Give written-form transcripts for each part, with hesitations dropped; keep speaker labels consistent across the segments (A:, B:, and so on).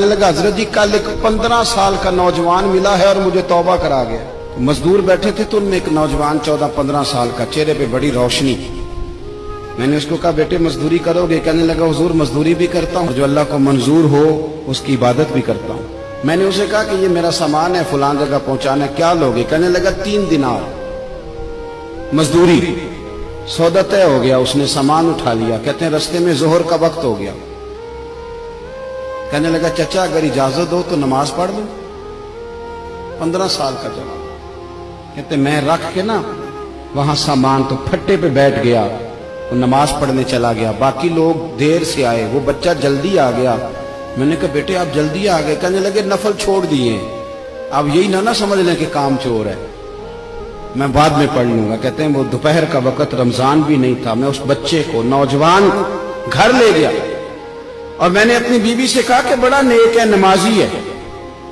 A: लगा हजरत जी कल एक 15 साल का नौजवान मिला है और मुझे तौबा करा गया। तो मजदूर बैठे थे तो उनमें एक नौजवान 14-15 साल का, चेहरे पे बड़ी रोशनी। मैंने उसको कहा बेटे मजदूरी करोगे? कहने लगा हुजूर मजदूरी भी करता हूँ, जो अल्लाह को मंजूर हो उसकी इबादत भी करता हूँ। मैंने उसे कहा कि ये मेरा सामान है फलां जगह पहुंचाना, क्या लोगे? कहने लगा 3 दिनार मजदूरी। सौदा तय हो गया, उसने सामान उठा लिया। कहते हैं रस्ते में जोहर का वक्त हो गया। कहने लगा चचा अगर इजाजत दो तो नमाज पढ़ लूं। 15 साल का जवान। कहते मैं रख के ना वहां सामान तो फट्टे पे बैठ गया, तो नमाज पढ़ने चला गया। बाकी लोग देर से आए, वो बच्चा जल्दी आ गया। मैंने कहा बेटे आप जल्दी आ गए? कहने लगे नफल छोड़ दिए, अब यही ना समझ लें कि काम चोर है, मैं बाद में पढ़ लूंगा। कहते हैं वो दोपहर का वक्त, रमजान भी नहीं था। मैं उस बच्चे को नौजवान घर ले गया और मैंने अपनी बीवी से कहा कि बड़ा नेक है, नमाजी है।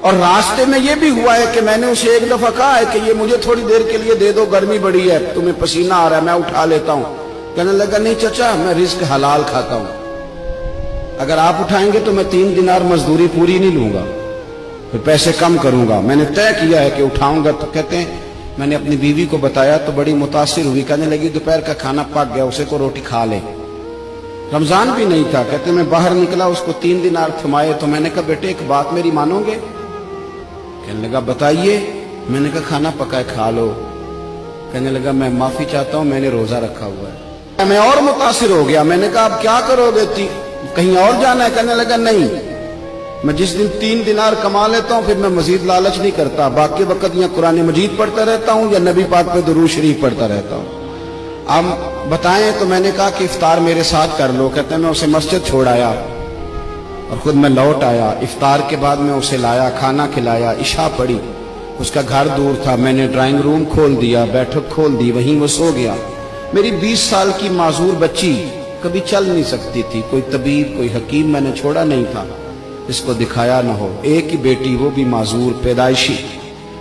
A: और रास्ते में ये भी हुआ है कि मैंने उसे एक दफा कहा है कि ये मुझे थोड़ी देर के लिए दे दो, गर्मी बड़ी है, तुम्हें पसीना आ रहा है, मैं उठा लेता हूं। कहने लगा नहीं चचा मैं रिस्क हलाल खाता हूं, अगर आप उठाएंगे तो मैं 3 दिनार मजदूरी पूरी नहीं लूंगा, फिर पैसे कम करूंगा। मैंने तय किया है कि उठाऊंगा। तो कहते हैं मैंने अपनी बीवी को बताया तो बड़ी मुतासिर हुई। कहने लगी दोपहर का खाना पक गया, उसे को रोटी खा ले। रमजान भी नहीं था। कहते मैं बाहर निकला, उसको 3 दिनार थमाए। तो मैंने कहा बेटे एक बात मेरी मानोगे? कहने लगा बताइए। मैंने कहा खाना पकाए खा लो। कहने लगा मैं माफी चाहता हूं, मैंने रोजा रखा हुआ है। मैं और मुतासिर हो गया। मैंने कहा अब क्या करोगे, कहीं और जाना है? कहने लगा नहीं, मैं जिस दिन 3 दिनार कमा लेता हूं फिर मैं मजीद लालच नहीं करता, बाकी वक्त या कुरान मजीद पढ़ता रहता हूं या नबी पाक पे दुरूद शरीफ पढ़ता रहता हूं। आप बताएं। तो मैंने कहा कि इफ्तार मेरे साथ कर लो। कहते हैं मैं उसे मस्जिद छोड़ आया और खुद मैं लौट आया। इफ्तार के बाद मैं उसे लाया, खाना खिलाया, इशा पढ़ी। उसका घर दूर था, मैंने ड्राइंग रूम खोल दिया, बैठक खोल दी, वहीं वो सो गया। मेरी 20 साल की माजूर बच्ची कभी चल नहीं सकती थी, कोई तबीब कोई हकीम मैंने छोड़ा नहीं था इसको दिखाया ना हो। एक ही बेटी, वो भी माजूर पैदाइशी।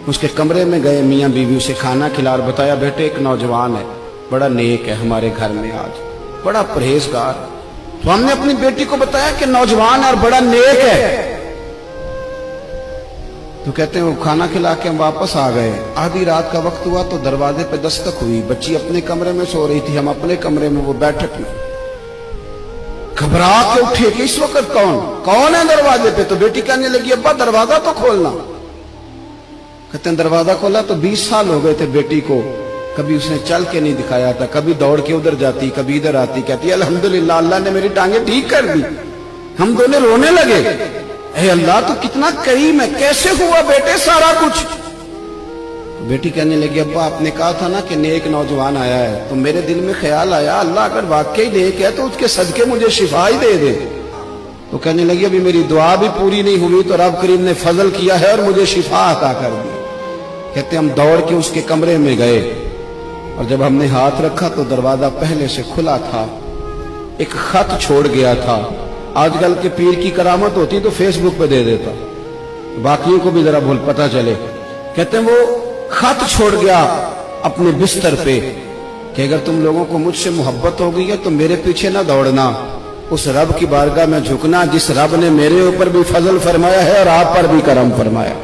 A: उसके कमरे में गए, मियाँ बीवी उसे खाना खिला और बताया बेटे एक नौजवान है, बड़ा नेक है, हमारे घर में आज बड़ा परहेजगार। तो हमने अपनी बेटी को बताया कि नौजवान है और बड़ा नेक है। तो कहते हैं वो खाना खिला के हम वापस आ गए। आधी रात का वक्त हुआ तो दरवाजे पे दस्तक हुई। बच्ची अपने कमरे में सो रही थी, हम अपने कमरे में, वो बैठक में। घबरा के उठे कि इस वक्त कौन है दरवाजे पे? तो बेटी कहने लगी अब्बा दरवाजा तो खोलना। कहते हैं दरवाजा खोला तो 20 साल हो गए थे बेटी को, कभी उसने चल के नहीं दिखाया था, कभी दौड़ के उधर जाती कभी इधर आती। कहती अल्हम्दुलिल्लाह अल्लाह ने मेरी टांगे ठीक कर दी। हम दोनों रोने लगे, ए अल्लाह तू कितना करीम है, कैसे हुआ बेटे सारा कुछ? बेटी कहने लगी अब्बा आपने कहा था ना कि नेक नौजवान आया है, तो मेरे दिल में ख्याल आया अल्लाह अगर वाकई नेक है तो उसके सदके मुझे शिफा ही दे दे। तो कहने लगी अभी मेरी दुआ भी पूरी नहीं हुई तो रब करीम ने फजल किया है और मुझे शिफा अता कर दी। कहते हम दौड़ के उसके कमरे में गए और जब हमने हाथ रखा तो दरवाजा पहले से खुला था, एक खत छोड़ गया था। आजकल के पीर की करामत होती तो फेसबुक पे दे देता, बाकियों को भी जरा भूल पता चले। कहते हैं वो खत छोड़ गया अपने बिस्तर पे कि अगर तुम लोगों को मुझसे मोहब्बत हो गई है तो मेरे पीछे ना दौड़ना, उस रब की बारगाह में झुकना जिस रब ने मेरे ऊपर भी फजल फरमाया है और आप पर भी करम फरमाया।